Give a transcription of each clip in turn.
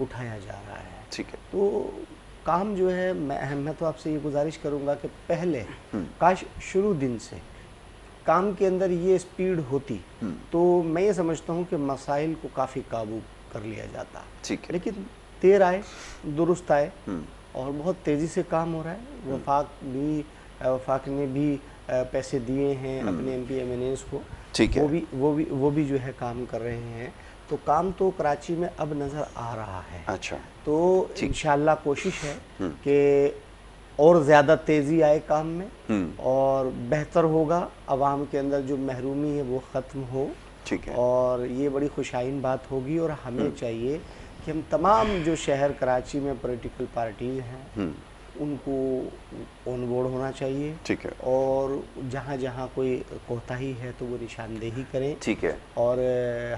اٹھایا جا رہا ہے. ٹھیک ہے. تو کام جو ہے میں تو آپ سے یہ گزارش کروں گا کہ پہلے کاش شروع دن سے کام کے اندر یہ سپیڈ ہوتی تو میں یہ سمجھتا ہوں کہ مسائل کو کافی قابو کر لیا جاتا. ٹھیک ہے. لیکن دیر آئے درست آئے اور بہت تیزی سے کام ہو رہا ہے. وفاق نے بھی پیسے دیے ہیں اپنے M P M N As کو, ٹھیک ہے. وہ بھی جو ہے کام کر رہے ہیں. تو کام تو کراچی میں اب نظر آ رہا ہے. اچھا. تو انشاءاللہ کوشش ہے کہ اور زیادہ تیزی آئے کام میں اور بہتر ہوگا, عوام کے اندر جو محرومی ہے وہ ختم ہو. ٹھیک ہے. اور یہ بڑی خوشائن بات ہوگی. اور ہمیں چاہیے کہ ہم تمام جو شہر کراچی میں پولیٹیکل پارٹیز ہیں ان کو آن بورڈ ہونا چاہیے. ٹھیک ہے. اور جہاں جہاں کوئی کوتاہی ہے تو وہ نشاندہی کریں. ٹھیک ہے. اور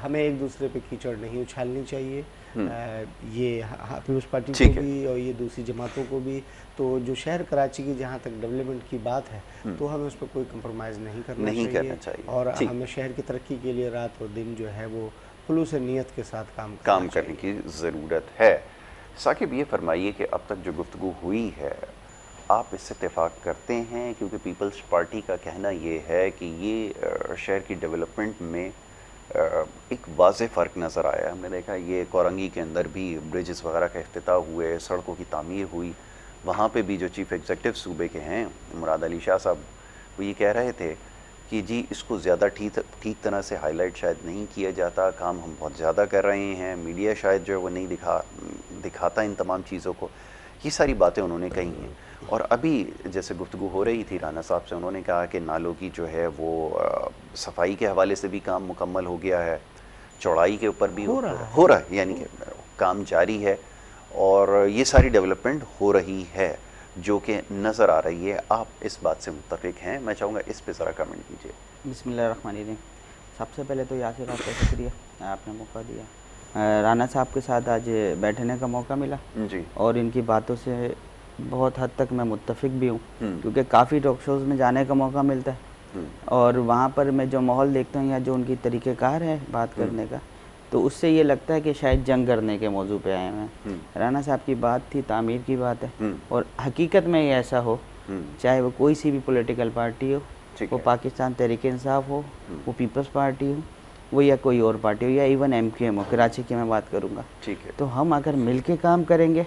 ہمیں ایک دوسرے پہ کیچڑ نہیں اچھالنی چاہیے. یہ پیپلز پارٹی کو بھی اور یہ دوسری جماعتوں کو بھی. تو جو شہر کراچی کی جہاں تک ڈیولپمنٹ کی بات ہے تو ہمیں اس پہ کوئی کمپرومائز نہیں کرنا چاہیے. اور ہمیں شہر کی ترقی کے لیے رات اور دن جو ہے وہ خلوص نیت کے ساتھ کام کرنے کی ضرورت ہے. ثاقب یہ فرمائیے کہ اب تک جو گفتگو ہوئی ہے آپ اس سے اتفاق کرتے ہیں؟ کیونکہ پیپلز پارٹی کا کہنا یہ ہے کہ یہ شہر کی ڈیولپمنٹ میں ایک واضح فرق نظر آیا. ہم نے دیکھا یہ کورنگی کے اندر بھی بریجز وغیرہ کا افتتاح ہوئے, سڑکوں کی تعمیر ہوئی. وہاں پہ بھی جو چیف ایگزیکٹو صوبے کے ہیں مراد علی شاہ صاحب, وہ یہ کہہ رہے تھے کہ جی اس کو زیادہ ٹھیک طرح سے ہائی لائٹ شاید نہیں کیا جاتا, کام ہم بہت زیادہ کر رہے ہیں, میڈیا شاید جو ہے وہ نہیں دکھاتا ان تمام چیزوں کو. یہ ساری باتیں انہوں نے کہی ہیں. اور ابھی جیسے گفتگو ہو رہی تھی رانا صاحب سے, انہوں نے کہا کہ نالوں کی جو ہے وہ صفائی کے حوالے سے بھی کام مکمل ہو گیا ہے, چوڑائی کے اوپر بھی ہو رہا ہے, یعنی کہ کام جاری ہے اور یہ ساری ڈیولپمنٹ ہو رہی ہے جو کہ نظر آ رہی ہے. آپ اس بات سے متفق ہیں؟ میں چاہوں گا اس پہ ذرا کمنٹ کیجیے. بسم اللہ الرحمن الرحیم. سب سے پہلے تو یاسر آپ کا شکریہ, آپ نے موقع دیا. رانا صاحب کے ساتھ آج بیٹھنے کا موقع ملا جی, اور ان کی باتوں سے بہت حد تک میں متفق بھی ہوں, کیونکہ کافی ٹاک شوز میں جانے کا موقع ملتا ہے اور وہاں پر میں جو ماحول دیکھتا ہوں یا جو ان کی طریقہ کار ہے بات کرنے کا, تو اس سے یہ لگتا ہے کہ شاید جنگ کرنے کے موضوع پہ آئے ہیں. رانا صاحب کی بات تھی تعمیر کی بات ہے, اور حقیقت میں یہ ایسا ہو, چاہے وہ کوئی سی بھی پولیٹیکل پارٹی ہو, وہ پاکستان تحریک انصاف ہو, وہ پیپلز پارٹی ہو, وہ یا کوئی اور پارٹی ہو, یا ایون ایم کیو ایم ہو, کراچی کی میں بات کروں گا, تو ہم اگر مل کے کام کریں گے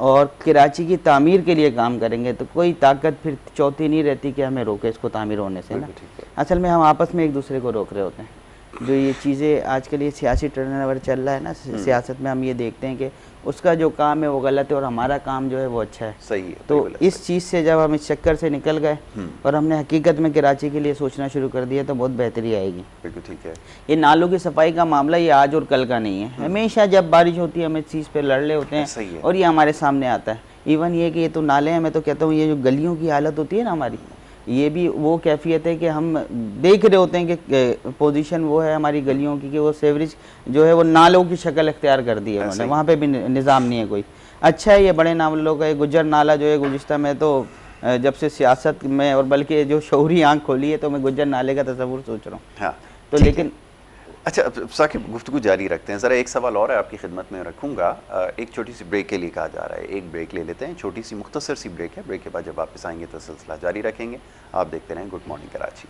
اور کراچی کی تعمیر کے لیے کام کریں گے تو کوئی طاقت پھر چوتھی نہیں رہتی کہ ہمیں روکے اس کو تعمیر ہونے سے نا. اصل میں ہم آپس میں ایک دوسرے کو روک رہے ہوتے ہیں. جو یہ چیزیں آج کل یہ سیاسی ٹرن اوور چل رہا ہے نا, سیاست میں ہم یہ دیکھتے ہیں کہ اس کا جو کام ہے وہ غلط ہے اور ہمارا کام جو ہے وہ اچھا ہے. صحیح ہے. تو اس چیز سے جب ہم اس چکر سے نکل گئے اور ہم نے حقیقت میں کراچی کے لیے سوچنا شروع کر دیا تو بہت بہتری آئے گی. بالکل ٹھیک ہے. یہ نالوں کی صفائی کا معاملہ یہ آج اور کل کا نہیں ہے, ہمیشہ جب بارش ہوتی ہے ہم اس چیز پہ لڑ رہے ہوتے ہیں اور یہ ہمارے سامنے آتا ہے. ایون یہ کہ یہ تو نالے ہیں, میں تو کہتا ہوں یہ جو گلیوں کی حالت ہوتی ہے نا ہماری, یہ بھی وہ کیفیت ہے کہ ہم دیکھ رہے ہوتے ہیں کہ پوزیشن وہ ہے ہماری گلیوں کی کہ وہ سیوریج جو ہے وہ نالوں کی شکل اختیار کر دی ہے انہوں نے, وہاں پہ بھی نظام نہیں ہے کوئی. اچھا ہے یہ بڑے نالوں کا گجر نالہ جو ہے گزشتہ میں تو جب سے سیاست میں اور بلکہ جو شعوری آنکھ کھولی ہے تو میں گجر نالے کا تصور سوچ رہا ہوں. ہاں تو لیکن اچھا ثاقب گفتگو جاری رکھتے ہیں. ذرا ایک سوال اور ہے آپ کی خدمت میں رکھوں گا. ایک چھوٹی سی بریک کے لیے کہا جا رہا ہے, ایک بریک لے لیتے ہیں, چھوٹی سی مختصر سی بریک ہے. بریک کے بعد جب واپس آئیں گے تو سلسلہ جاری رکھیں گے. آپ دیکھتے رہیں گڈ مارننگ کراچی.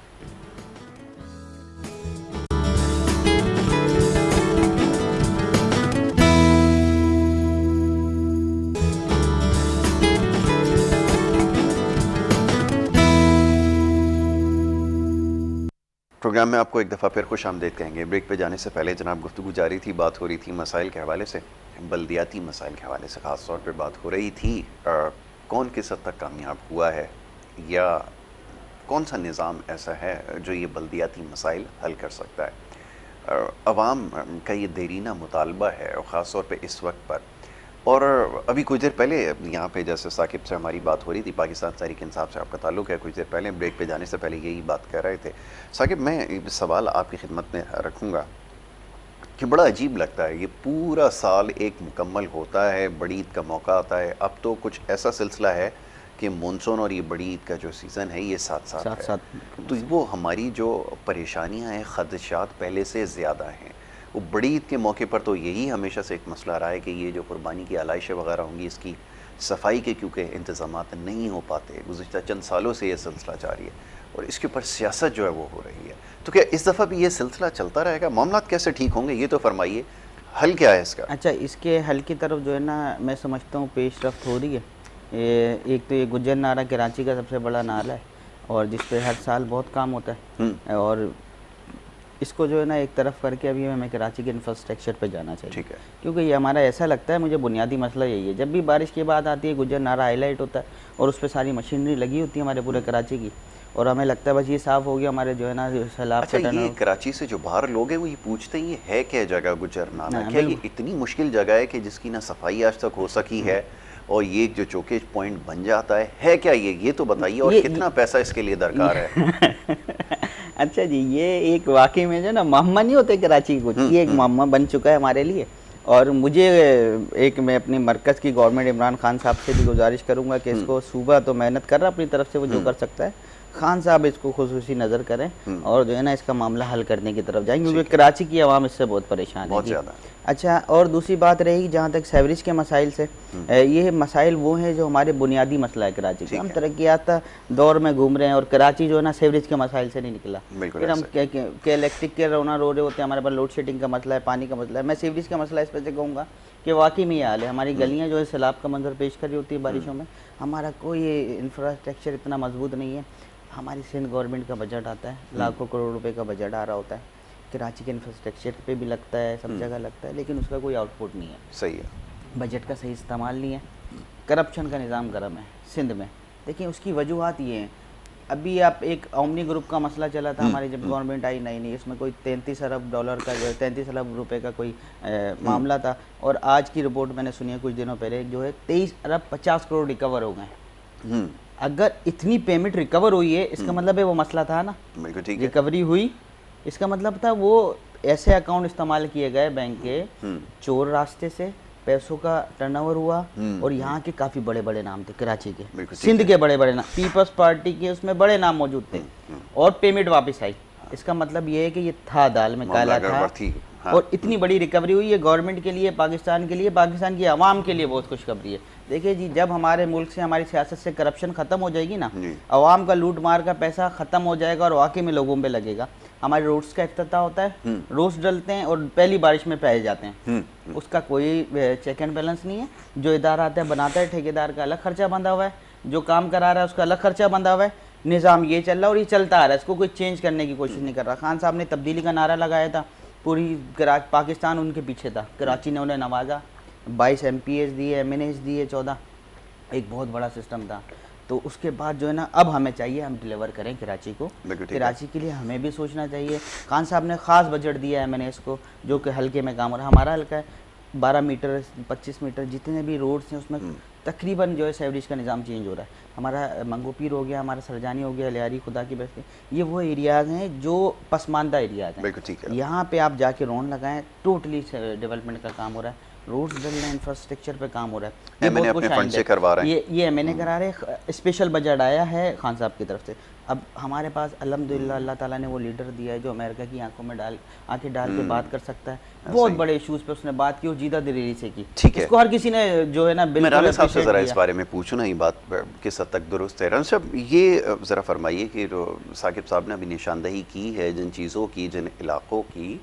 پروگرام میں آپ کو ایک دفعہ پھر خوش آمدید کہیں گے. بریک پہ جانے سے پہلے جناب گفتگو جاری تھی, بات ہو رہی تھی مسائل کے حوالے سے, بلدیاتی مسائل کے حوالے سے خاص طور پہ بات ہو رہی تھی. کون کس حد تک کامیاب ہوا ہے یا کون سا نظام ایسا ہے جو یہ بلدیاتی مسائل حل کر سکتا ہے. عوام کا یہ دیرینہ مطالبہ ہے اور خاص طور پہ اس وقت پر. اور ابھی کچھ دیر پہلے یہاں پہ جیسے ثاقب سے ہماری بات ہو رہی تھی, پاکستان تحریک انصاف سے آپ کا تعلق ہے, کچھ دیر پہلے بریک پہ جانے سے پہلے یہی بات کر رہے تھے. ثاقب میں سوال آپ کی خدمت میں رکھوں گا کہ بڑا عجیب لگتا ہے, یہ پورا سال ایک مکمل ہوتا ہے, بڑی عید کا موقع آتا ہے, اب تو کچھ ایسا سلسلہ ہے کہ مونسون اور یہ بڑی عید کا جو سیزن ہے یہ ساتھ ساتھ ہے. تو وہ ہماری جو پریشانیاں ہیں, خدشات پہلے سے زیادہ ہیں. بڑی عید کے موقع پر تو یہی ہمیشہ سے ایک مسئلہ رہا ہے کہ یہ جو قربانی کی علائشیں وغیرہ ہوں گی اس کی صفائی کے کیونکہ انتظامات نہیں ہو پاتے. گزشتہ چند سالوں سے یہ سلسلہ جاری ہے اور اس کے اوپر سیاست جو ہے وہ ہو رہی ہے. تو کیا اس دفعہ بھی یہ سلسلہ چلتا رہے گا؟ معاملات کیسے ٹھیک ہوں گے یہ تو فرمائیے, حل کیا ہے اس کا؟ اچھا, اس کے حل کی طرف جو ہے نا میں سمجھتا ہوں پیش رفت ہو رہی ہے. ایک تو یہ گجر نالہ کراچی کا سب سے بڑا نالہ ہے اور جس پہ ہر سال بہت کام ہوتا ہے, اور اس کو جو ہے نا ایک طرف کر کے ابھی ہمیں کراچی کے انفراسٹرکچر پہ جانا چاہیے. ٹھیک ہے, کیونکہ یہ ہمارا ایسا لگتا ہے, مجھے بنیادی مسئلہ یہی ہے, جب بھی بارش کی بات آتی ہے گجر نالہ ہائی لائٹ ہوتا ہے اور اس پہ ساری مشینری لگی ہوتی ہے ہمارے پورے کراچی کی, اور ہمیں لگتا ہے بس یہ صاف ہو گیا ہمارے جو ہے نا سیلاب اچھا کا یہ کراچی سے جو باہر لوگ ہیں وہ یہ پوچھتے ہیں یہ ہے کیا جگہ گجر نالہ؟ کیا یہ اتنی مشکل جگہ ہے کہ جس کی نہ صفائی آج تک ہو سکی ہے اور یہ جو چوکیج پوائنٹ بن جاتا ہے کیا یہ تو بتائیے, اور کتنا پیسہ اس کے لیے درکار ہے؟ اچھا جی, یہ ایک واقعی میں جو نا معمہ نہیں ہوتے کراچی کی, یہ ایک معمہ بن چکا ہے ہمارے لیے. اور مجھے ایک میں اپنی مرکز کی گورنمنٹ عمران خان صاحب سے بھی گزارش کروں گا کہ اس کو صوبہ تو محنت کر رہا اپنی طرف سے وہ جو کر سکتا ہے, خان صاحب اس کو خصوصی نظر کریں اور جو ہے نا اس کا معاملہ حل کرنے کی طرف جائیں, کیونکہ کراچی کی عوام اس سے بہت پریشان ہے. بہت زیادہ. اچھا, اور دوسری بات رہی جہاں تک سیوریج کے مسائل سے, یہ مسائل وہ ہیں جو ہمارے بنیادی مسئلہ ہے کراچی کا. ہم ترقیات دور میں گھوم رہے ہیں اور کراچی جو ہے نا سیوریج کے مسائل سے نہیں نکلا. پھر ہم کہ الیکٹرک کے رونا رو رہے ہوتے ہیں, ہمارے پاس لوڈ شیڈنگ کا مسئلہ ہے, پانی کا مسئلہ ہے. میں سیوریج کا مسئلہ اس پہ سے کہوں گا کہ واقعی میں یہ حال ہے. ہماری گلیاں جو ہے سیلاب کا منظر پیش کر رہی ہوتی ہے بارشوں میں, ہمارا کوئی انفراسٹرکچر اتنا مضبوط نہیں ہے. ہماری سندھ گورنمنٹ کا بجٹ آتا ہے, لاکھوں کروڑ روپے کا بجٹ آ رہا ہوتا ہے, کراچی کے انفراسٹرکچر پہ بھی لگتا ہے, سب جگہ لگتا ہے, لیکن اس کا کوئی آؤٹ پٹ نہیں ہے. صحیح ہے, بجٹ کا صحیح استعمال نہیں ہے, کرپشن کا نظام گرم ہے سندھ میں. دیکھیں اس کی وجوہات یہ ہیں, ابھی آپ ایک اومنی گروپ کا مسئلہ چلا تھا ہماری جب گورنمنٹ آئی نہیں, اس میں کوئی 33 ارب ڈالر کا 33 ارب روپے کا کوئی معاملہ تھا, اور آج کی رپورٹ میں نے سنی ہے کچھ دنوں پہلے جو ہے 23 ارب 50 کروڑ ریکور ہو گئے. اگر اتنی پیمنٹ ریکور ہوئی ہے اس کا مطلب ہے وہ مسئلہ تھا نا, ریکوری ہوئی, اس کا مطلب تھا وہ ایسے اکاؤنٹ استعمال کیے گئے بینک کے چور راستے سے, پیسوں کا ٹرن اوور ہوا, اور یہاں کے کافی بڑے بڑے نام تھے کراچی کے, سندھ کے بڑے بڑے نام, پیپلز پارٹی کے اس میں بڑے نام موجود تھے, اور پیمنٹ واپس آئی. اس کا مطلب یہ ہے کہ یہ تھا دال میں کالا تھا, اور اتنی بڑی ریکوری ہوئی ہے گورنمنٹ کے لیے, پاکستان کے لیے, پاکستان کی عوام کے لیے بہت خوشخبری ہے. دیکھیں جی, جب ہمارے ملک سے ہماری سیاست سے کرپشن ختم ہو جائے گی نا, عوام کا لوٹ مار کا پیسہ ختم ہو جائے گا اور واقعی میں لوگوں پہ لگے گا. ہمارے روڈز کا افتتاح ہوتا ہے, روڈز ڈلتے ہیں اور پہلی بارش میں پہ جاتے ہیں, اس کا کوئی چیک اینڈ بیلنس نہیں ہے. جو ادارہ آتا ہے بناتا ہے, ٹھیکیدار کا الگ خرچہ بندھا ہوا ہے, جو کام کرا رہا ہے اس کا الگ خرچہ بندھا ہوا ہے. نظام یہ چل رہا ہے اور یہ چلتا آ رہا ہے, اس کو کوئی چینج کرنے کی کوشش نہیں کر رہا. خان صاحب نے تبدیلی کا نعرہ لگایا تھا, پوری پاکستان ان کے پیچھے تھا, کراچی نے انہیں نوازا, 22 MPs دیے, MNAs دیے 14, ایک بہت بڑا سسٹم تھا. تو اس کے بعد جو ہے نا اب ہمیں چاہیے ہم ڈیلیور کریں کراچی کو. کراچی کے لیے ہمیں بھی سوچنا چاہیے. خان صاحب نے خاص بجٹ دیا ہے MNAs کو, جو کہ ہلکے میں کام ہو رہا ہے. ہمارا ہلکا ہے 12 میٹر 25 میٹر جتنے بھی روڈس ہیں اس میں تقریباً جو ہے سیوریج کا نظام چینج ہو رہا ہے. ہمارا منگو پیر ہو گیا, ہمارا سرجانی ہو گیا, لیاری خدا کی بستی, یہ وہ ایریاز ہیں جو پسماندہ ایریاز ہیں. یہاں پہ آپ جا کے رون لگائیں, ٹوٹلی ڈیولپمنٹ کا کام ہو رہا ہے, روڈز ڈل رہے ہیں, انفراسٹرکچر پہ کام ہو رہا ہے. یہ MNA کرا رہے ہیں, اسپیشل بجٹ آیا ہے خان صاحب کی طرف سے. اب ہمارے پاس الحمدللہ اللہ تعالیٰ نے وہ لیڈر دیا ہے جو امریکہ کی آنکھوں میں آنکھیں ڈال کے بات کر سکتا ہے. بہت بڑے ایشوز پہ اس نے بات کی اور جیدہ دلیری سے کی. اس کو ہر کسی نے جو ہے نا بالکل رانا صاحب سے ذرا اس بارے میں پوچھوں نا, یہ بات کس حد تک درست ہے. رانا صاحب یہ ذرا فرمائیے کہ جو ثاقب صاحب نے ابھی نشاندہی کی ہے جن چیزوں کی, جن علاقوں کی,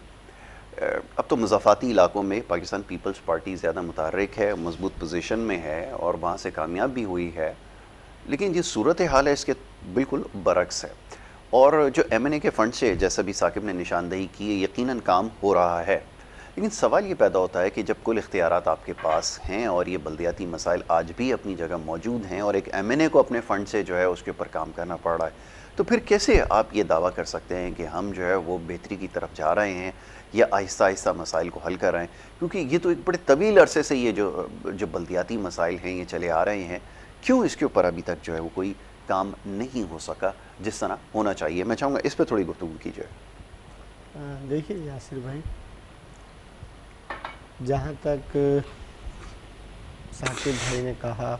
اب تو مضافاتی علاقوں میں پاکستان پیپلز پارٹی زیادہ متحرک ہے, مضبوط پوزیشن میں ہے اور وہاں سے کامیاب بھی ہوئی ہے, لیکن یہ صورتحال ہے اس کے بالکل برعکس ہے. اور جو MNA کے فنڈ سے جیسا بھی ثاقب نے نشاندہی کی ہے یقیناً کام ہو رہا ہے, لیکن سوال یہ پیدا ہوتا ہے کہ جب کل اختیارات آپ کے پاس ہیں اور یہ بلدیاتی مسائل آج بھی اپنی جگہ موجود ہیں اور ایک MNA کو اپنے فنڈ سے جو ہے اس کے اوپر کام کرنا پڑ رہا ہے, تو پھر کیسے آپ یہ دعویٰ کر سکتے ہیں کہ ہم جو ہے وہ بہتری کی طرف جا رہے ہیں یا آہستہ آہستہ مسائل کو حل کر رہے ہیں؟ کیونکہ یہ تو ایک بڑے طویل عرصے سے یہ جو بلدیاتی مسائل ہیں یہ چلے آ رہے ہیں, کیوں اس کے اوپر ابھی تک جو ہے وہ کوئی کام نہیں ہو سکا جس طرح ہونا چاہیے؟ میں چاہوں گا اس پہ تھوڑی گفتگو کی جائے. دیکھیے یاسر بھائی, جہاں تک ثاقب بھائی نے کہا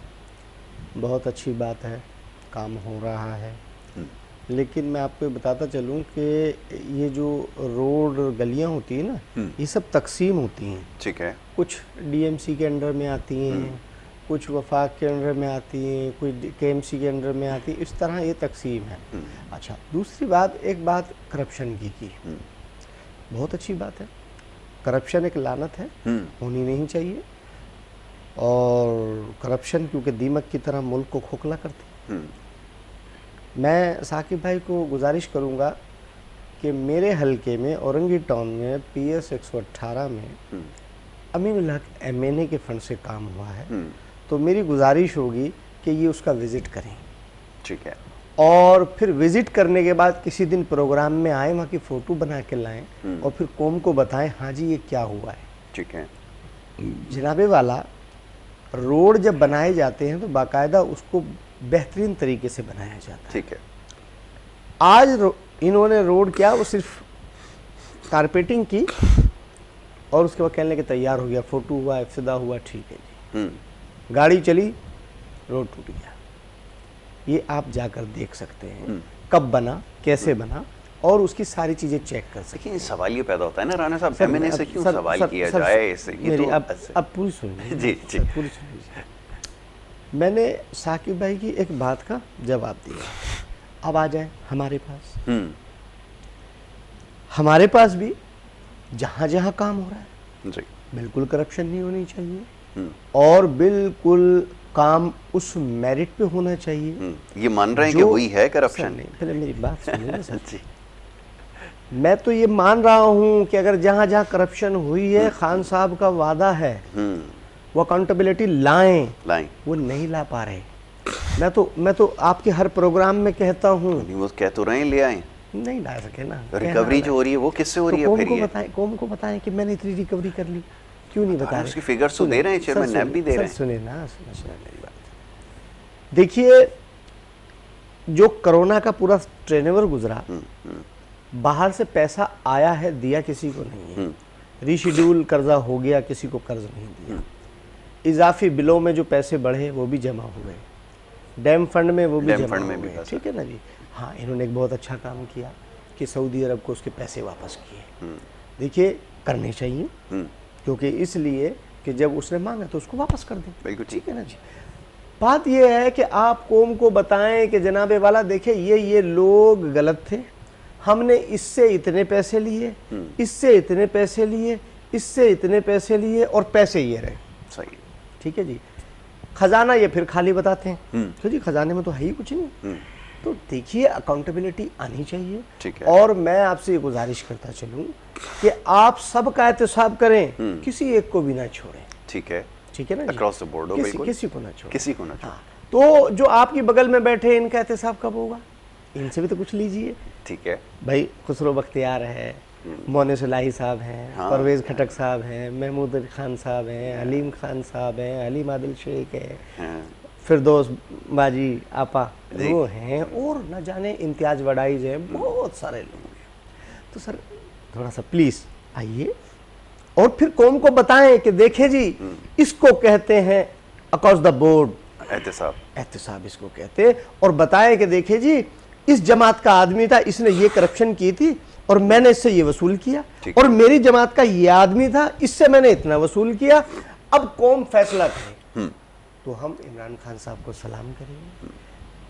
بہت اچھی بات ہے, کام ہو رہا ہے, لیکن میں آپ کو بتاتا چلوں کہ یہ جو روڈ گلیاں ہوتی ہیں نا یہ سب تقسیم ہوتی ہیں. ٹھیک ہے. کچھ ڈی ایم سی کے انڈر میں آتی ہیں, کچھ وفاق کے انڈر میں آتی ہیں, کچھ کے ایم سی کے انڈر میں آتی ہیں, اس طرح یہ تقسیم ہے. اچھا دوسری بات, ایک بات کرپشن کی بہت اچھی بات ہے. کرپشن ایک لعنت ہے, ہونی نہیں چاہیے, اور کرپشن کیونکہ دیمک کی طرح ملک کو کھوکھلا کرتی. میں ثاقب بھائی کو گزارش کروں گا کہ میرے حلقے میں اورنگی ٹاؤن میں پی ایس 118 میں امین الحق ایم این اے کے فنڈ سے کام ہوا ہے, تو میری گزارش ہوگی کہ یہ اس کا وزٹ کریں. ٹھیک ہے. اور پھر وزٹ کرنے کے بعد کسی دن پروگرام میں آئیں, وہاں کی فوٹو بنا کے لائیں اور پھر قوم کو بتائیں ہاں جی یہ کیا ہوا ہے. ٹھیک ہے. جناب والا, روڈ جب بنائے جاتے ہیں تو باقاعدہ اس کو بہترین طریقے سے بنایا جاتا ہے. ٹھیک ہے. آج انہوں نے روڈ کیا, وہ صرف کارپیٹنگ کی اور اس کے بعد کہنے لگے تیار ہو گیا, فوٹو ہوا, افتتاح ہوا, ٹھیک ہے جی. گاڑی چلی, روڈ ٹوٹ گیا. یہ آپ جا کر دیکھ سکتے ہیں کب بنا, کیسے بنا, اور اس کی ساری چیزیں چیک کر سکتے ہیں. لیکن سوال یہ پیدا ہوتا ہے نا رانا صاحب, ایم این اے سے کیوں سوال کیا جائے اس سے؟ میری اب پوری سنیے. جی جی پوری سنیے. میں نے ثاقب بھائی کی ایک بات کا جواب دیا. اب آ جائیں ہمارے پاس. ہمارے پاس بھی جہاں جہاں کام ہو رہا ہے جی بالکل کرپشن نہیں ہونی چاہیے, اور بالکل کام اس میرٹ پہ ہونا چاہیے. یہ مان رہے ہیں کہ ہوئی ہے کرپشن؟ نہیں, پہلے میری بات سنیے نا سر. جی میں تو یہ مان رہا ہوں کہ اگر جہاں جہاں کرپشن ہوئی ہے, خان صاحب کا وعدہ ہے وہ اکاؤنٹیبلٹی لائیں, وہ نہیں لا پا رہے. میں تو آپ کے ہر پروگرام میں کہتا ہوں, وہ کہہ تو رہے ہیں لے آئیں, نہیں لا سکے نا. ریکوری جو ہو رہی ہے وہ کس سے ہو رہی ہے پھر؟ یہ قوم کو بتائیں کہ میں نے اتنی ریکوری کر لی, کیوں نہیں بتا رہے؟ اس کی فگرز تو دے رہے ہیں, چیئرمین نیب بھی دے رہے ہیں. سنیں نا, میری بات دیکھیے. جو کرونا کا پورا ٹرین اوور گزرا, باہر سے پیسہ آیا ہے, دیا کسی کو نہیں ہے. ری شیڈیول قرضہ ہو گیا, کسی کو قرض نہیں دیا. اضافی بلوں میں جو پیسے بڑھے وہ بھی جمع ہوئے, ڈیم فنڈ میں وہ بھی جمع ہوئے. ٹھیک ہے نا جی. ہاں انہوں نے ایک بہت اچھا کام کیا کہ سعودی عرب کو اس کے پیسے واپس کیے. دیکھیے کرنے چاہیے, کیونکہ اس لیے کہ جب اس نے مانگا تو اس کو واپس کر دیں. بالکل ٹھیک ہے نا جی. بات یہ ہے کہ آپ قوم کو بتائیں کہ جناب والا دیکھیں یہ لوگ غلط تھے, ہم نے اس سے اتنے پیسے لیے, اس سے اتنے پیسے لیے, اس سے اتنے پیسے لیے, اور پیسے یہ رہے. صحیح. ٹھیک ہے جی. خزانہ یہ پھر خالی بتاتے ہیں, تو جی خزانے میں تو ہے ہی کچھ نہیں. تو دیکھیے اکاؤنٹیبلٹی آنی چاہیے. اور میں آپ سے یہ گزارش کرتا چلوں کہ آپ سب کا احتساب کریں, کسی ایک کو بھی نہ چھوڑیں. ٹھیک ہے. ٹھیک ہے نا, اکراس دا بورڈ, کسی کو نہ چھوڑیں, کسی کو نہ چھوڑیں. تو جو آپ کی بغل میں بیٹھے ان کا احتساب کب ہوگا؟ ان سے بھی تو کچھ لیجئے. ٹھیک ہے بھائی خسرو بختیار ہے, مونس الہی صاحب ہیں, پرویز کھٹک صاحب ہیں, محمود علی خان صاحب ہیں, حلیم خان صاحب ہیں, علیم عادل شیخ ہے, فردوس باجی آپا وہ ہیں, اور نہ جانے امتیاز وڈائز ہیں, بہت سارے لوگ ہیں. تو سر تھوڑا سا پلیز آئیے اور پھر قوم کو بتائیں کہ دیکھیں جی اس کو کہتے ہیں اکراس دا بورڈ احتساب اس کو کہتے ہیں, اور بتائیں کہ دیکھیں جی اس جماعت کا آدمی تھا, اس نے یہ کرپشن کی تھی اور میں نے اس سے یہ وصول کیا, اور میری جماعت کا یہ آدمی تھا, اس سے میں نے اتنا وصول کیا, اب قوم فیصلہ کرے. تو ہم عمران خان صاحب کو سلام کریں گے.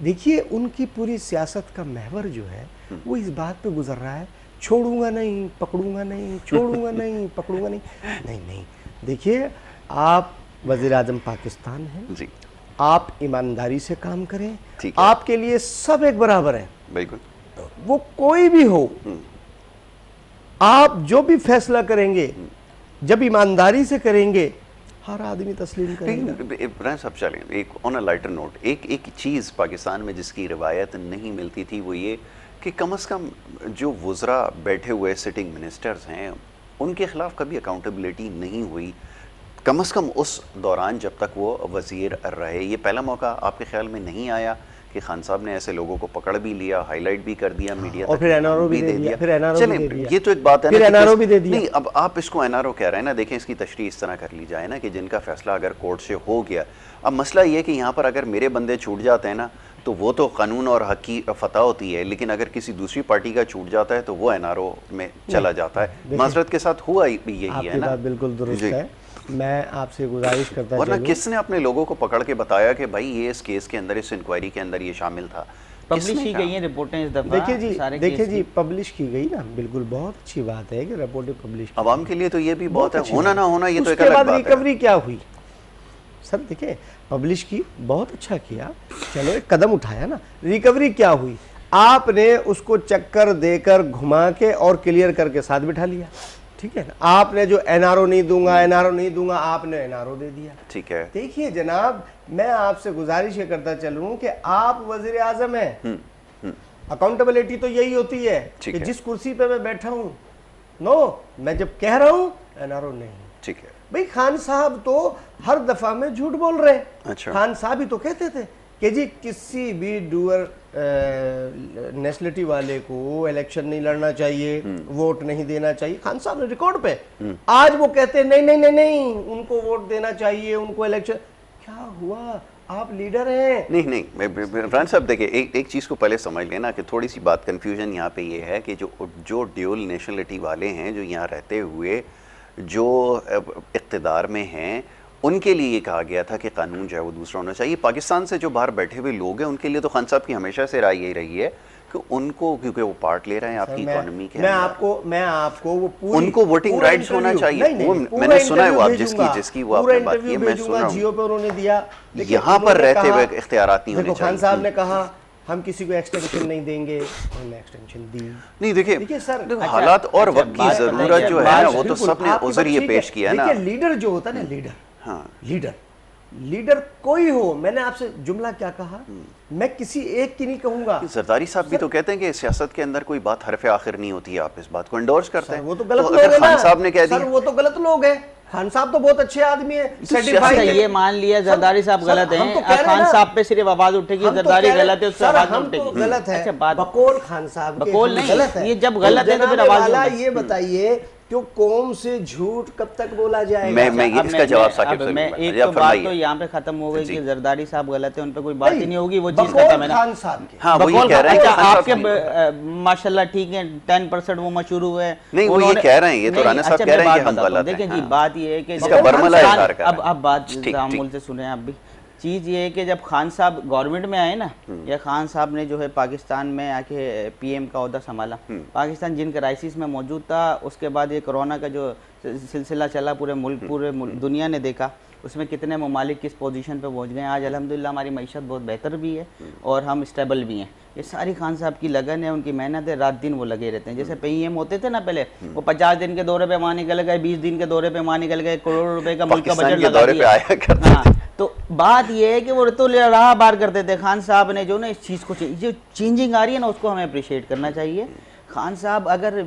دیکھیے ان کی پوری سیاست کا محور جو ہے وہ اس بات پہ گزر رہا ہے, چھوڑوں گا نہیں, پکڑوں گا نہیں, چھوڑوں گا نہیں, پکڑوں گا نہیں. نہیں, دیکھیے آپ وزیر اعظم پاکستان ہیں, آپ ایمانداری سے کام کریں, آپ کے لیے سب ایک برابر ہیں. بالکل, وہ کوئی بھی ہو, آپ جو بھی فیصلہ کریں گے جب ایمانداری سے کریں گے ہر آدمی تسلیم کرے گا. ابراہیم صاحب چلیں ایک آن اے لائٹر نوٹ, ایک چیز پاکستان میں جس کی روایت نہیں ملتی تھی وہ یہ کہ کم از کم جو وزراء بیٹھے ہوئے سٹنگ منسٹرز ہیں ان کے خلاف کبھی اکاؤنٹیبلٹی نہیں ہوئی, کم از کم اس دوران جب تک وہ وزیر رہے. یہ پہلا موقع آپ کے خیال میں نہیں آیا کہ خان صاحب نے ایسے لوگوں کو پکڑ بھی لیا, ہائی لائٹ بھی کر دیا میڈیا, اور پھر NRO بھی دے دیا, پھر NRO چلیں بھی دے دیا, یہ تو ایک بات ہے پھر نا, NRO بھی دے دیا. نہیں اب آپ اس کو NRO کہہ رہے ہیں نا, دیکھیں اس کی تشریح اس طرح کر لی جائے نا کہ جن کا فیصلہ اگر کورٹ سے ہو گیا, اب مسئلہ یہ ہے کہ یہاں پر اگر میرے بندے چھوٹ جاتے ہیں نا تو وہ تو قانون اور حق کی فتح ہوتی ہے, لیکن اگر کسی دوسری پارٹی کا چھوٹ جاتا ہے تو وہ NRO میں چلا جاتا ہے. معذرت کے ساتھ ہوا یہی آپ ہے کی نا. بات بالکل درست ہے. میں آپ سے گزارش کرتا ورنہ چلوں, کس نے اپنے لوگوں کو پکڑ کے بتایا کہ بھائی یہ اس کیس کے اندر, اس انکوائری کے اندر یہ شامل تھا؟ پبلش کی گئی ہیں رپورٹیں اس دفعہ. دیکھیں جی پبلش کی گئی نا, بالکل بہت اچھی بات ہے کہ رپورٹیں پبلش کی. عوام کے لیے تو یہ بھی بہت ہے, ہونا نہ ہونا یہ تو ایک اس کے الگ بعد بات ہے. ریکوری کیا ہوئی سر, دیکھیں پبلش کی, بہت اچھا کیا, چلو ایک قدم اٹھایا نا. ریکوری کیا ہوئی, آپ نے اس کو چکر دے کر گھما کے اور کلیئر کر کے ساتھ بٹھا لیا, ٹھیک ہے نا. آپ نے جو NRO نہیں دوں گا, NRO نہیں دوں گا, آپ نے NRO دے دیا. ٹھیک ہے. دیکھیے جناب, میں آپ سے گزارش یہ کرتا چلوں کہ آپ وزیر اعظم ہیں, اکاؤنٹیبلٹی تو یہی ہوتی ہے کہ جس کرسی پہ میں بیٹھا ہوں, میں جب کہہ رہا ہوں NRO نہیں. ٹھیک ہے. بھئی خان صاحب تو ہر دفعہ میں جھوٹ بول رہے ہیں. اچھا. خان صاحب ہی تو کہتے تھے کہ جی کسی بھی ڈوئر نیشنلٹی والے کو الیکشن نہیں لڑنا چاہیے, ووٹ نہیں دینا چاہیے. خان صاحب نے ریکارڈ پہ, آج وہ کہتے ہیں نہیں نہیں نہیں نہیں ان کو ووٹ دینا چاہیے, ان کو الیکشن. کیا ہوا, آپ لیڈر ہیں. نہیں عمران صاحب دیکھیں, ایک چیز کو پہلے سمجھ لینا کہ تھوڑی سی بات کنفیوژن یہاں پہ یہ ہے کہ جو ڈیول نیشنلٹی والے ہیں, جو یہاں رہتے ہوئے جو اقتدار میں ہیں, ان کے لیے یہ کہا گیا تھا کہ قانون جو ہے وہ دوسرا ہونا چاہیے. پاکستان سے جو باہر بیٹھے ہوئے لوگ ہیں ان کے لیے تو خان صاحب کی ہمیشہ سے رائے یہی رہی ہے کہ ان کو, کیونکہ وہ پارٹ لے رہے ہیں آپ کی اکانومی کے, میں آپ کو وہ پوری ان کو ووٹنگ رائٹس ہونا چاہیے. میں نے سنا ہے وہ آپ جس کی وہ آپ نے بات کی ہے, میں سن رہا جیو پہ انہوں نے دیا. یہاں پر رہتے ہوئے اختیارات نہیں ہونے دیکھو خان چاہیے. صاحب نے کہا ہم کسی کو ایکسٹینشن نہیں دیں گے, انہوں نے ایکسٹینشن دی. نہیں دیکھیں سر حالات اور وقت کی ضرورت جو ہے نا وہ تو سب نے عذر یہ پیش کیا ہے نا. دیکھیں لیڈر جو ہوتا ہے نا, لیڈر, لیڈر کوئی ہو, میں نے آپ سے جملہ کیا کہا, میں کسی ایک کی نہیں کہوں گا. زرداری صاحب بھی تو کہتے ہیں کہ سیاست کے اندر کوئی بات حرف آخر نہیں ہوتی ہے, آپ اس بات کو انڈورس کرتے ہیں. وہ تو غلط لوگ ہیں خان صاحب نے کہہ دیا, سر وہ تو غلط لوگ ہیں. خان صاحب تو بہت اچھے آدمی ہیں, یہ مان لیا زرداری صاحب غلط ہیں, خان صاحب پہ صرف آواز اٹھے گی, زرداری غلط ہے اس پہ آواز اٹھے گی. غلط ہے بقول خان صاحب کے, بقول غلط نہیں, ہے. یہ جب غلط ہے تو پھر آواز نہیں اٹھے. یہ بتائیے کہ قوم سے جھوٹ کب تک بولا جائے گا. میں اس کا جواب ثاقب سے میں ایک تو بات تو یہاں پہ ختم ہو گئی کہ زرداری صاحب غلط ہے, ان پہ کوئی بات ہی نہیں ہوگی, وہ چیز ختم ہے نا. خان صاحب کے ہاں وہ یہ کہہ رہے ہیں کہ آپ کے ماشاءاللہ ٹھیک ہے 10% وہ مشہور ہوئے ہیں. نہیں وہ یہ کہہ رہے ہیں, یہ تو رانا صاحب کہہ رہے ہیں کہ ہم غلط ہیں. دیکھیں جی بات یہ ہے کہ اب بات تعامل سے سنیں آپ بھی. چیز یہ ہے کہ جب خان صاحب گورنمنٹ میں آئے نا, یا خان صاحب نے جو ہے پاکستان میں آ کے پی ایم کا عہدہ سنبھالا, پاکستان جن کرائسس میں موجود تھا, اس کے بعد یہ کرونا کا جو سلسلہ چلا پورے ملک پورے دنیا نے دیکھا, اس میں کتنے ممالک کس پوزیشن پہ پہنچ گئے ہیں. آج الحمدللہ ہماری معیشت بہت بہتر بھی ہے اور ہم اسٹیبل بھی ہیں. یہ ساری خان صاحب کی لگن ہے, ان کی محنت ہے, رات دن وہ لگے رہتے ہیں. جیسے پی ایم ہوتے تھے نا پہلے, وہ 50 دن کے دورے پہ وہاں نکل گئے, 20 دن کے دورے پہ وہاں نکل گئے, کروڑ روپے کا ملک کا بجٹ لگا دیا. تو بات یہ ہے کہ وہ تو راہ بار کرتے تھے. خان صاحب نے جو نا اس چیز کو, جو چینجنگ آ رہی ہے نا, اس کو ہمیں اپریشیٹ کرنا چاہیے. خان صاحب اگر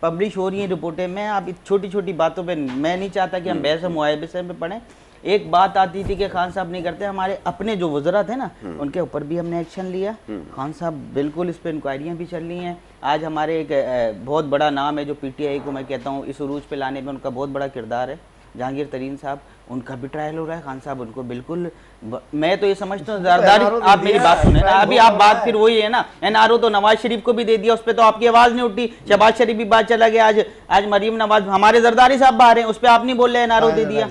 پبلش ہو رہی ہیں رپورٹیں, میں اب چھوٹی چھوٹی باتوں پہ میں نہیں چاہتا کہ ہم بحث و معاہدے پہ پڑھیں. ایک بات آتی تھی کہ خان صاحب نہیں کرتے, ہمارے اپنے جو وزراء تھے نا ان کے اوپر بھی ہم نے ایکشن لیا. خان صاحب بالکل اس پہ انکوائریاں بھی چل رہی ہیں. آج ہمارے ایک بہت بڑا نام ہے جو پی ٹی آئی کو میں کہتا ہوں اس عروج پہ لانے میں ان کا بہت بڑا کردار ہے, جہانگیر ترین صاحب, ان کا بھی ٹرائل ہو رہا ہے. خان صاحب ان کو بالکل, میں تو یہ سمجھتا ہوں زرداری, آپ میری بات سنیں نا, ابھی آپ بات پھر وہی ہے نا, NRO تو نواز شریف کو بھی دے دیا, اس پہ تو آپ کی آواز نہیں اٹھی. شہباز شریف بھی بات چلا گیا, آج مریم نواز, ہمارے زرداری صاحب باہر ہیں, اس پہ آپ نہیں بول رہے NRO دے دیا.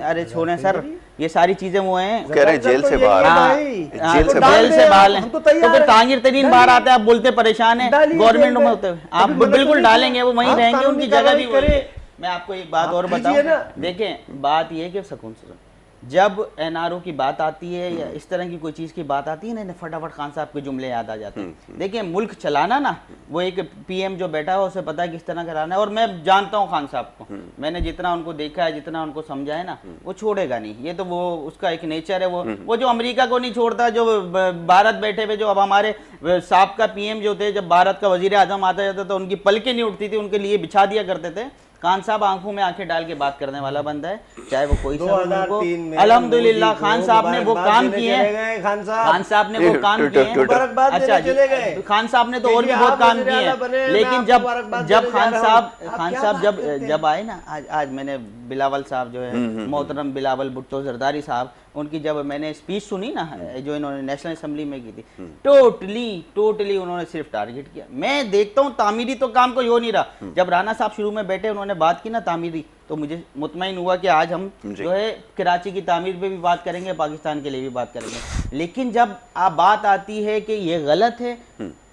ارے چھوڑیں سر, یہ ساری چیزیں وہ ہیں, کہہ رہے ہیں جیل سے باہر, جیل سے باہر ہیں, تو پھر جہانگیر ترین باہر آتے ہیں, آپ بولتے پریشان ہیں گورنمنٹ میں ہوتے ہوئے, آپ بالکل ڈالیں گے, وہ وہیں رہیں گے, ان کی جگہ بھی وہیں. میں آپ کو ایک بات اور بتاؤں, دیکھیں بات یہ ہے کہ سکون سے جب NRO کی بات آتی ہے یا اس طرح کی کوئی چیز کی بات آتی ہے نا, فٹافٹ خان صاحب کے جملے یاد آ جاتے ہیں. دیکھیں ملک چلانا نا, وہ ایک پی ایم جو بیٹھا ہے اسے پتا ہے کس طرح کرانا ہے. اور میں جانتا ہوں خان صاحب کو, میں نے جتنا ان کو دیکھا ہے, جتنا ان کو سمجھا ہے نا, وہ چھوڑے گا نہیں. یہ تو وہ اس کا ایک نیچر ہے, وہ جو امریکہ کو نہیں چھوڑتا, جو بھارت بیٹھے ہوئے, جو اب ہمارے سابقہ پی ایم جو تھے, جب بھارت کا وزیر اعظم آتا جاتا تو ان کی پلکیں نہیں اٹھتی تھی, ان کے لیے بچھا دیا کرتے تھے. خان صاحب آنکھوں میں آنکھیں ڈال کے بات کرنے والا بندہ ہے, چاہے وہ کوئی سا ملک ہو. 2003 میں الحمدللہ خان صاحب نے وہ کام کیے ہیں, خان خان صاحب نے وہ کام کیے ہیں. اچھا جی, خان صاحب نے تو اور بھی بہت کام کیے ہیں, لیکن جب خان صاحب جب آئے نا, آج میں نے بلاول صاحب جو ہے محترم بلاول بھٹو زرداری صاحب, ان کی جب میں نے اسپیچ سنی نا جو انہوں نے نیشنل اسمبلی میں کی تھی, ٹوٹلی انہوں نے صرف ٹارگٹ کیا. میں دیکھتا ہوں تعمیری تو کام کوئی ہو نہیں رہا. جب رانا صاحب شروع میں بیٹھے انہوں نے بات کی نا تعمیری, تو مجھے مطمئن ہوا کہ آج ہم جو ہے کراچی کی تعمیر پہ بھی بات کریں گے, پاکستان کے لیے بھی بات کریں گے. لیکن جب آپ بات آتی ہے کہ یہ غلط ہے,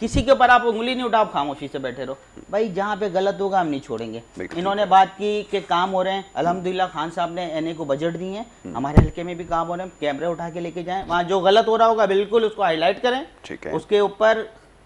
کسی کے اوپر آپ انگلی نہیں اٹھا, آپ خاموشی سے بیٹھے رہو. بھائی جہاں پہ غلط ہوگا ہم نہیں چھوڑیں گے. انہوں نے بات کی کہ کام ہو رہے ہیں, الحمدللہ خان صاحب نے این اے کو بجٹ دی ہیں, ہمارے حلقے میں بھی کام ہو رہے ہیں, کیمرے اٹھا کے لے کے جائیں, وہاں جو غلط ہو رہا ہوگا بالکل اس کو ہائی لائٹ کریں. اس کے اوپر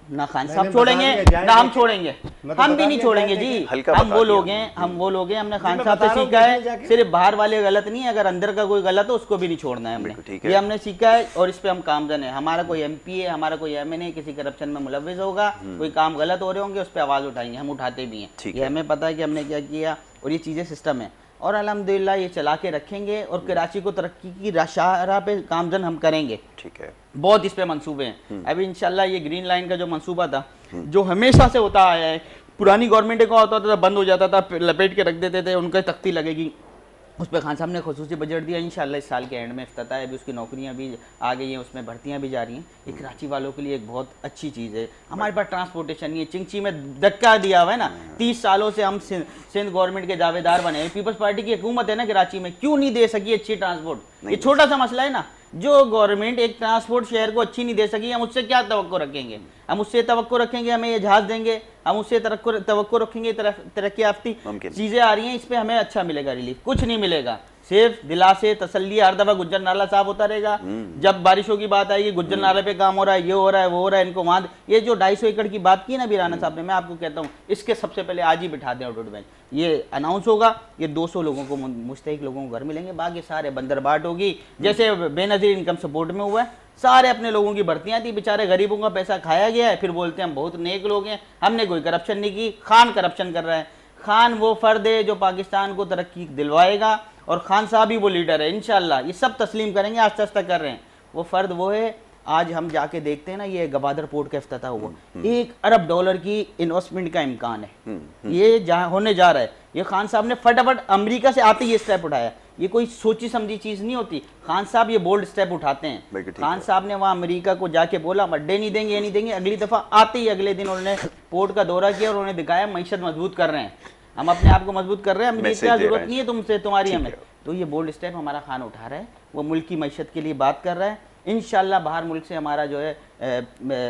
نہ خان صاحب چھوڑیں گے نہ ہم چھوڑیں گے, ہم بھی نہیں چھوڑیں گے جی. ہم وہ لوگ ہیں, ہم نے خان صاحب سے سیکھا ہے, صرف باہر والے غلط نہیں, اگر اندر کا کوئی غلط ہو اس کو بھی نہیں چھوڑنا ہے ہم نے. یہ ہم نے سیکھا ہے اور اس پہ ہم کامزن ہیں. ہمارا کوئی ایم پی ہے, ہمارا کوئی ایم این اے کسی کرپشن میں ملوث ہوگا, کوئی کام غلط ہو رہے ہوں گے, اس پہ آواز اٹھائیں گے, ہم اٹھاتے بھی ہیں. یہ ہمیں پتہ ہے کہ ہم نے کیا کیا, اور یہ چیزیں سسٹم ہیں, اور الحمدللہ یہ چلا کے رکھیں گے, اور کراچی کو ترقی کی شاہراہ پہ کامزن ہم کریں گے. ٹھیک ہے, بہت اس پہ منصوبے ہیں. ابھی انشاءاللہ یہ گرین لائن کا جو منصوبہ تھا, جو ہمیشہ سے ہوتا آیا ہے, پرانی گورنمنٹ کو ہوتا تھا بند ہو جاتا تھا, لپیٹ کے رکھ دیتے تھے, ان کا تختی لگے گی, اس پہ خان صاحب نے خصوصی بجٹ دیا. انشاءاللہ اس سال کے اینڈ میں افتتاح ہے, ابھی اس کی نوکریاں بھی آ گئی ہیں, اس میں بھرتیاں بھی جاری ہیں. یہ کراچی والوں کے لیے ایک بہت اچھی چیز ہے. ہمارے پاس ٹرانسپورٹیشن نہیں ہے, چنگچی میں دھکا دیا ہوا ہے نا, 30 سالوں سے ہم سندھ گورنمنٹ کے دعوے دار بنے ہیں. پیپلز پارٹی کی حکومت ہے نا کراچی میں, کیوں نہیں دے سکی اچھی ٹرانسپورٹ؟ یہ چھوٹا سا مسئلہ ہے نا. جو گورنمنٹ ایک ٹرانسپورٹ شہر کو اچھی نہیں دے سکی, ہم اس سے کیا توقع رکھیں گے؟ ہم اس سے توقع رکھیں گے ہمیں یہ جہاز دیں گے, ہم اس سے توقع رکھیں گے ترقی یافتی چیزیں آ رہی ہیں, اس پہ ہمیں اچھا ملے گا ریلیف؟ کچھ نہیں ملے گا. صرف دلاسے تسلی, ہر دفعہ گجر نالہ صاف ہوتا رہے گا. جب بارشوں کی بات آئے گی, گجر نالے پہ کام ہو رہا ہے, یہ ہو رہا ہے, وہ ہو رہا ہے, ان کو وہاں. یہ جو 250 ایکڑ کی بات کی نا بھی رانا صاحب نے, میں آپ کو کہتا ہوں اس کے سب سے پہلے آج ہی بٹھا دیں آؤٹ بینک. یہ اناؤنس ہوگا, یہ 200 لوگوں کو, مستحق لوگوں کو گھر ملیں گے, باقی سارے بندر باٹ ہوگی. جیسے بے نظیر انکم سپورٹ میں ہوا ہے, سارے اپنے لوگوں کی بھرتیاں تھی, بیچارے غریبوں کا پیسہ کھایا گیا ہے, پھر بولتے ہیں ہم بہت نیک لوگ ہیں, ہم نے کوئی کرپشن نہیں کی. خان کرپشن کر رہا ہے. خان وہ فرد ہے جو پاکستان کو ترقی دلوائے گا, اور خان صاحب ہی وہ لیڈر ہے. انشاءاللہ یہ سب تسلیم کریں گے, آہستہ آہستہ کر رہے ہیں. وہ فرد وہ ہے. آج ہم جا کے دیکھتے ہیں نا, یہ گوادر پورٹ کا افتتاح ہوا, $1 ارب کی انویسٹمنٹ کا امکان ہے. یہ جہاں ہونے جا رہا ہے, یہ خان صاحب نے فٹافٹ امریکہ سے آتے ہی یہ اسٹیپ اٹھایا. یہ کوئی سوچی سمجھی چیز نہیں ہوتی. خان صاحب یہ بولڈ اسٹیپ اٹھاتے ہیں. خان صاحب نے وہاں امریکہ کو جا کے بولا ہم اڈے نہیں دیں گے, یہ نہیں دیں گے. اگلی دفعہ آتے ہی اگلے دن انہوں نے پورٹ کا دورہ کیا, اور انہوں نے دکھایا معیشت مضبوط کر رہے ہیں, ہم اپنے آپ کو مضبوط کر رہے ہیں, ہمیں کیا ضرورت نہیں ہے تم سے, تمہاری ہمیں. تو یہ بولڈ اسٹیپ ہمارا خان اٹھا رہا ہے, وہ ملک کی معیشت کے لیے بات کر رہا ہے. انشاءاللہ باہر ملک سے ہمارا جو ہے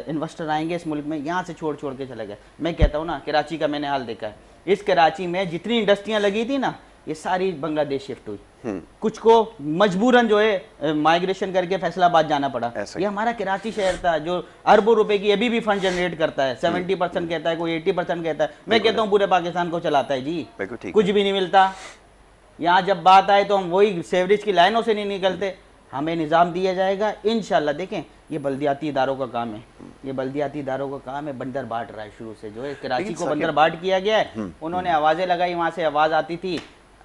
انویسٹر آئیں گے اس ملک میں, یہاں سے چھوڑ کے چلے گئے. میں کہتا ہوں نا, کراچی کا میں نے حال دیکھا ہے. اس کراچی میں جتنی انڈسٹریاں لگی تھی نا, یہ ساری بنگلہ دیش شفٹ ہوئی. کچھ کو مجبوراً جو ہے مائگریشن کر کے فیصل آباد جانا پڑا. یہ ہمارا کراچی شہر تھا جو اربوں روپے کی ابھی بھی فنڈ جنریٹ کرتا ہے. 70% کہتا ہے, کوئی 80% کہتا ہے. میں کہتا ہوں پورے پاکستان کو چلاتا ہے جی, کچھ بھی نہیں ملتا. یہاں جب بات آئے تو ہم وہی سیوریج کی لائنوں سے نہیں نکلتے. ہمیں نظام دیا جائے گا انشاءاللہ. دیکھیں یہ بلدیاتی اداروں کا کام ہے, یہ بلدیاتی اداروں کا کام ہے. بندر باٹ رہا ہے شروع سے, جو ہے کراچی کو بندر باٹ کیا گیا ہے. انہوں نے آوازیں لگائی, وہاں سے آواز آتی تھی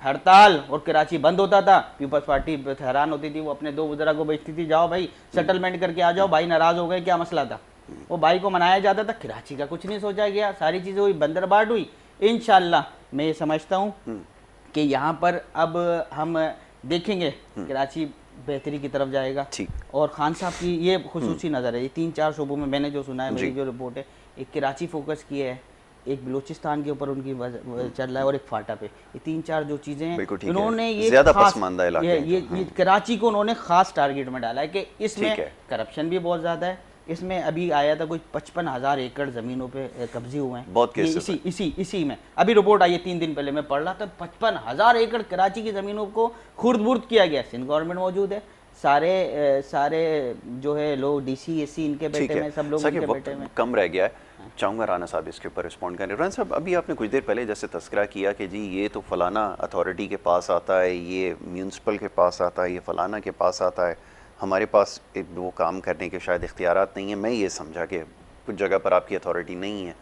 ہڑتال, اور کراچی بند ہوتا تھا. پیپلز پارٹی حیران ہوتی تھی, وہ اپنے 2 وزراء کو بھیجتی تھی, جاؤ بھائی سیٹلمنٹ کر کے آ جاؤ, بھائی ناراض ہو گئے, کیا مسئلہ تھا. وہ بھائی کو منایا جاتا تھا. کراچی کا کچھ نہیں سوچا گیا, ساری چیزیں ہوئی, بندر باٹ ہوئی. انشاءاللہ میں یہ سمجھتا ہوں کہ یہاں پر اب ہم دیکھیں گے کراچی بہتری کی طرف جائے گا. اور خان صاحب کی یہ خصوصی نظر ہے. یہ 3-4 شعبوں میں نے جو سنا ہے, میری جو رپورٹ ہے, ایک کراچی فوکس کی ہے, ایک بلوچستان کے اوپر ان کی چل رہا ہے, اور ایک فاٹا پہ. یہ 3-4 جو چیزیں ہیں, انہوں نے یہ کراچی کو انہوں نے خاص ٹارگیٹ میں ڈالا ہے کہ اس میں کرپشن بھی بہت زیادہ ہے. اس میں ابھی آیا تھا کوئی 55,000 ایکڑ زمینوں پہ قبضے ہوئے ہیں اسی میں. ابھی رپورٹ آئی ہے 3 دن پہلے, میں پڑھ رہا تھا, 55,000 ایکڑ کراچی کی زمینوں کو خرد برد کیا گیا. سندھ گورنمنٹ موجود ہے, سارے جو ہے لوگ ڈی سی اے سی ان کے بیٹے میں, سب لوگ ان کے بیٹے میں. کم رہ گیا ہے, چاہوں گا رانا صاحب اس کے اوپر رسپونڈ کریں. رانا صاحب ابھی آپ نے کچھ دیر پہلے جیسے تذکرہ کیا کہ جی یہ تو فلانا اتھارٹی کے پاس آتا ہے, یہ میونسپل کے پاس آتا ہے, یہ فلانا کے پاس آتا ہے, ہمارے پاس وہ کام کرنے کے شاید اختیارات نہیں ہیں. میں یہ سمجھا کہ کچھ جگہ پر آپ کی اتھارٹی نہیں ہے.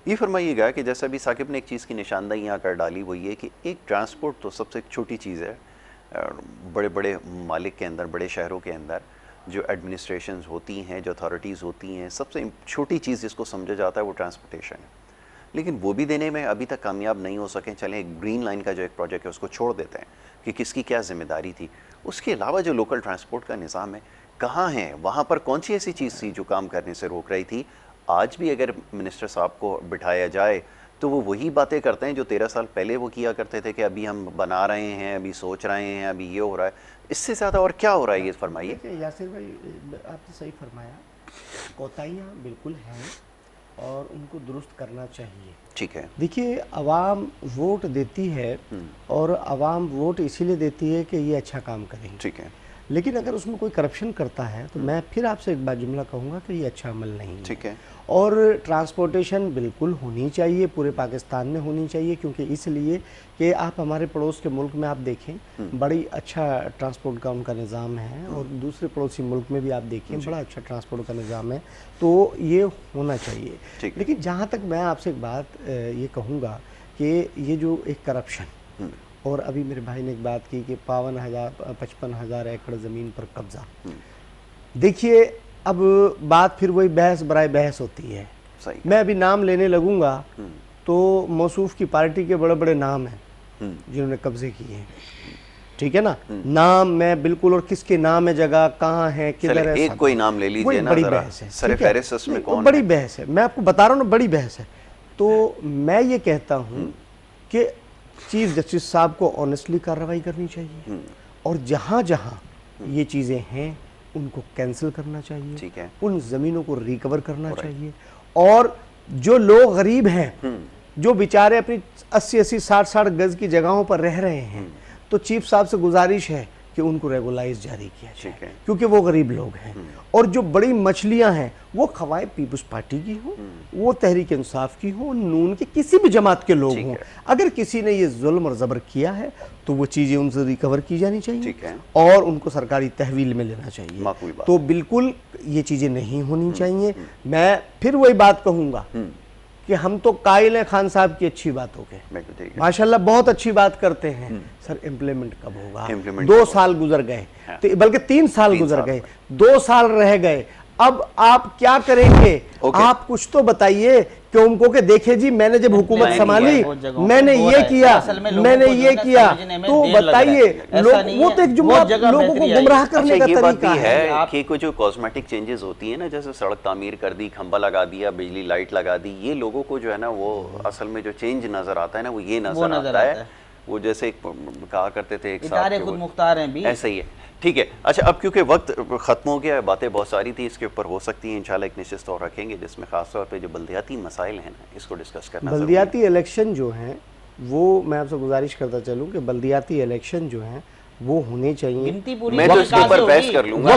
یہ فرمائیے گا کہ جیسا بھی ثاقب نے ایک چیز کی نشاندہی یہاں کر ڈالی وہ یہ کہ ایک ٹرانسپورٹ تو سب سے ایک چھوٹی چیز ہے، بڑے بڑے ممالک کے اندر، بڑے شہروں کے اندر جو ایڈمنسٹریشنز ہوتی ہیں، جو اتھارٹیز ہوتی ہیں، سب سے چھوٹی چیز جس کو سمجھا جاتا ہے وہ ٹرانسپورٹیشن ہے، لیکن وہ بھی دینے میں ابھی تک کامیاب نہیں ہو سکیں۔ چلیں ایک گرین لائن کا جو ایک پروجیکٹ ہے اس کو چھوڑ دیتے ہیں کہ کس کی کیا ذمہ داری تھی، اس کے علاوہ جو لوکل ٹرانسپورٹ کا نظام ہے کہاں ہے، وہاں پر کون سی ایسی چیز تھی جو کام کرنے سے روک رہی تھی؟ آج بھی اگر منسٹر صاحب کو بٹھایا جائے تو وہ وہی باتیں کرتے ہیں جو 13 سال پہلے وہ کیا کرتے تھے کہ ابھی ہم بنا رہے ہیں، ابھی سوچ رہے ہیں، ابھی یہ ہو رہا ہے۔ اس سے زیادہ اور کیا ہو رہا ہے یہ فرمائیے۔ دیکھیے یاسر بھائی، آپ نے صحیح فرمایا، کوتاہیاں بالکل ہیں اور ان کو درست کرنا چاہیے۔ ٹھیک ہے، دیکھیے عوام ووٹ دیتی ہے اور عوام ووٹ اسی لیے دیتی ہے کہ یہ اچھا کام کریں گے، ٹھیک ہے، لیکن اگر اس میں کوئی کرپشن کرتا ہے تو میں پھر آپ سے ایک بات جملہ کہوں گا کہ یہ اچھا عمل نہیں ہے۔ ٹھیک ہے، اور ٹرانسپورٹیشن بالکل ہونی چاہیے، پورے پاکستان میں ہونی چاہیے، کیونکہ اس لیے کہ آپ ہمارے پڑوس کے ملک میں آپ دیکھیں بڑی اچھا ٹرانسپورٹ کا ان کا نظام ہے، اور دوسرے پڑوسی ملک میں بھی آپ دیکھیں بڑا اچھا ٹرانسپورٹ کا نظام ہے، تو یہ ہونا چاہیے۔ لیکن جہاں تک میں آپ سے ایک بات یہ کہوں گا کہ یہ جو ایک کرپشن، اور ابھی میرے بھائی نے ایک بات کی کہ 55,000 ایکڑ زمین پر قبضہ، دیکھیے اب بات پھر وہی بحث برائے بحث ہوتی ہے۔ صحیح، میں ابھی نام لینے لگوں گا تو موصوف کی پارٹی کے بڑے بڑے نام ہیں جنہوں نے قبضے کیے ہیں، ٹھیک ہے نا، نام میں بالکل، اور کس کے نام ہے، جگہ کہاں ہے، کدھر ہے، ایک کوئی نام لے لیجئے نا، بڑی ذرا بحث ہے، سر فہرست اس میں کون بڑی بحث ہے، میں آپ کو بتا رہا ہوں نا، بڑی بحث ہے۔ تو میں یہ کہتا ہوں کہ چیف جسٹس صاحب کو آنیسٹلی کارروائی کرنی چاہیے، اور جہاں جہاں یہ چیزیں ہیں ان کو کینسل کرنا چاہیے، ٹھیک ہے، ان زمینوں کو ریکور کرنا چاہیے، اور جو لوگ غریب ہیں، جو بیچارے اپنی 80 60 گز کی جگہوں پر رہ رہے ہیں، تو چیف صاحب سے گزارش ہے کہ ان کو ریگولائز جاری کیا جائے، کیونکہ وہ غریب لوگ ہیں، اور جو بڑی مچھلیاں ہیں وہ خواہ پیپلز پارٹی کی ہوں، وہ تحریک انصاف کی ہوں، نون کی کسی بھی جماعت کے لوگ ہوں، اگر کسی نے یہ ظلم اور زبر کیا ہے تو وہ چیزیں ان سے ریکور کی جانی چاہیے، اور ان کو سرکاری تحویل میں لینا چاہیے۔ تو بالکل یہ چیزیں نہیں ہونی چاہیے۔ میں پھر وہی بات کہوں گا کہ ہم تو قائل ہیں خان صاحب کی اچھی باتوں کے، ماشاءاللہ بہت اچھی بات کرتے ہیں، سر امپلیمنٹ کب ہوگا؟ 2 سال گزر گئے، بلکہ 3 سال گزر گئے، 2 سال رہ گئے، اب آپ کیا کریں گے؟ آپ کچھ تو بتائیے کہ ان کو کہ دیکھیں جی میں نے جب حکومت سنبھالی میں نے یہ کیا، میں نے یہ کیا، تو بتائیے، وہ تو ایک جملہ لوگوں کو گمراہ کرنے کا طریقہ ہے۔ کہ کوئی جو کاسمیٹک چینجز ہوتی ہیں نا، جیسے سڑک تعمیر کر دی، کھمبا لگا دیا، بجلی لائٹ لگا دی، یہ لوگوں کو جو ہے نا وہ اصل میں جو چینج نظر آتا ہے نا وہ یہ نظر آتا ہے، وہ جیسے کہا کرتے تھے ایک ادارے خود مختار ہیں بھی، ایسا ہی ہے۔ ٹھیک ہے، اچھا اب کیونکہ وقت ختم ہو گیا ہے، باتیں بہت ساری تھی، اس کے اوپر ہو سکتی ہیں انشاءاللہ ایک نشست اور رکھیں گے جس میں خاص طور پہ جو بلدیاتی مسائل ہیں نا اس کو ڈسکس کرنا ضروری ہے۔ بلدیاتی الیکشن جو ہیں وہ میں آپ سے گزارش کرتا چلوں کہ بلدیاتی الیکشن جو ہیں وہ ہونے چاہیے۔ میں تو اس کے اوپر بحث کر لوں گا،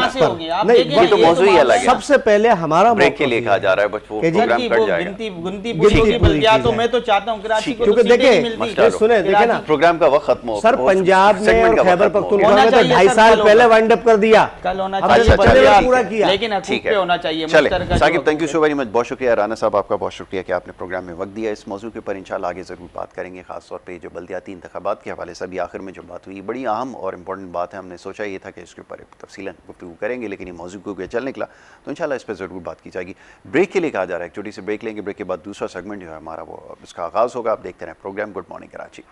یہ تو موضوع ہی الگ ہے۔ سب سے پہلے ہمارا بریک کے لیے کہا جا رہا ہے، بس وہ پروگرام کٹ جائے گا۔ گنتی پوری ہوگی بلدیاتوں میں، تو چاہتا ہوں کراچی کو کیونکہ دیکھیں سنیں دیکھیں نا، پروگرام کا وقت ختم ہو سر پنجاب میں اور خیبر پختونخوا میں تو 2.5 سال پہلے وائنڈ اپ کر دیا، کل ہونا ہم نے چاہیے، پورا کیا، لیکن حقوق پہ ہونا چاہیے۔ چلیں Saqib, thank you so very much, بہت شکریہ۔ رانا صاحب آپ کا بہت شکریہ کہ آپ نے پروگرام میں وقت دیا۔ اس موضوع کے اوپر انشاءاللہ آگے ضرور بات کریں گے، خاص طور پہ جو بلدیاتی انتخابات کے حوالے سے ابھی آخر میں جو بات ہوئی بڑی اہم اور امپورٹنٹ بات ہے، ہم نے سوچا یہ تھا کہ اس کے اوپر تفصیلاً گفتگو کریں گے، لیکن یہ موضوع کو چل نکلا تو انشاءاللہ اس پہ ضرور بات کی جائے گی۔ بریک کے لیے کہا جا رہا ہے، ایک چھوٹی سی بریک لیں گے، بریک کے بعد دوسرا سیگمنٹ جو ہے ہمارا وہ اس کا آغاز ہوگا۔ آپ دیکھتے رہیں پروگرام گڈ مارننگ کراچی۔